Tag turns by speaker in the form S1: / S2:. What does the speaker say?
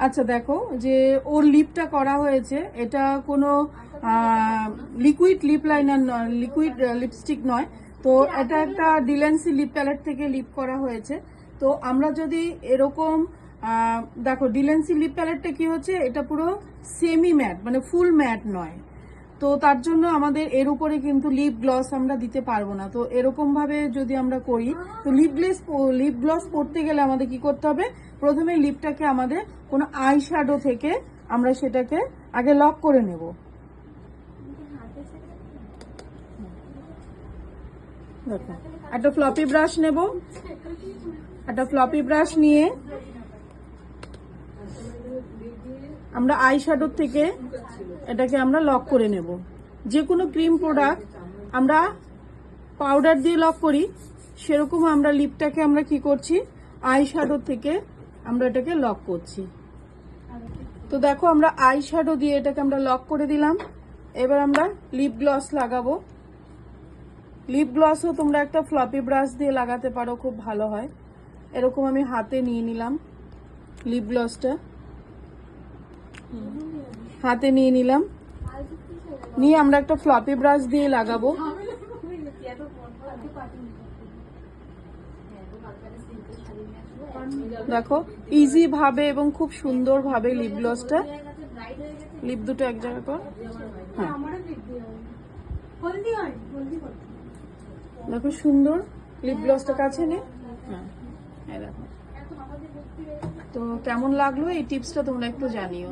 S1: আচ্ছা দেখো যে ওর লিপটা করা হয়েছে, এটা কোনো লিকুইড লিপ লাইনার নয়, লিকুইড লিপস্টিক নয়। তো এটা একটা ডিলেন্সি লিপ প্যালেট থেকে লিপ করা হয়েছে। তো আমরা যদি এরকম দেখো ডিলেন্সি লিপ প্যালেটটা কি হচ্ছে, এটা পুরো সেমি ম্যাট, মানে ফুল ম্যাট নয়। তো তার জন্য আমাদের এর উপরে কিন্তু লিপ গ্লস আমরা দিতে পারবো না। তো এরকম ভাবে যদি আমরা করি, তো লিপ গ্লস পরতে গেলে আমাদের কি করতে হবে, প্রথমে লিপটাকে আমাদের কোনো আই শ্যাডো থেকে আমরা সেটাকে আগে লক করে নেব। দেখো একটা ফ্লপি ব্রাশ নেব, একটা ফ্লপি ব্রাশ নিয়ে আমরা আই শ্যাডোর থেকে এটাকে আমরা লক করে নেব। যে কোনো ক্রিম প্রোডাক্ট আমরা পাউডার দিয়ে লক করি, সেরকম আমরা লিপটাকে আমরা কি করছি, আই শ্যাডোর থেকে আমরা এটাকে লক করছি। তো দেখো আমরা আই শ্যাডো দিয়ে এটাকে আমরা লক করে দিলাম। এবার আমরা লিপ গ্লস লাগাবো। লিপ গ্লসও তোমরা একটা ফ্লপি ব্রাশ দিয়ে লাগাতে পারো, খুব ভালো হয়। এরকম আমি হাতে নিয়ে নিলাম লিপ গ্লসটা, হাতে নিয়ে নিলাম, নিয়ে আমরা একটা ফ্লপি ব্রাশ দিয়ে লাগাবো। দেখো ইজি ভাবে এবং খুব সুন্দর ভাবে লিপ গ্লসটা, লিপ দুটো এক জায়গা কর। হ্যাঁ দেখো সুন্দর লিপ গ্লসটা কাছে নে। হ্যাঁ দেখো। তো কেমন লাগলো এই টিপসটা তোমরা একটু জানিও।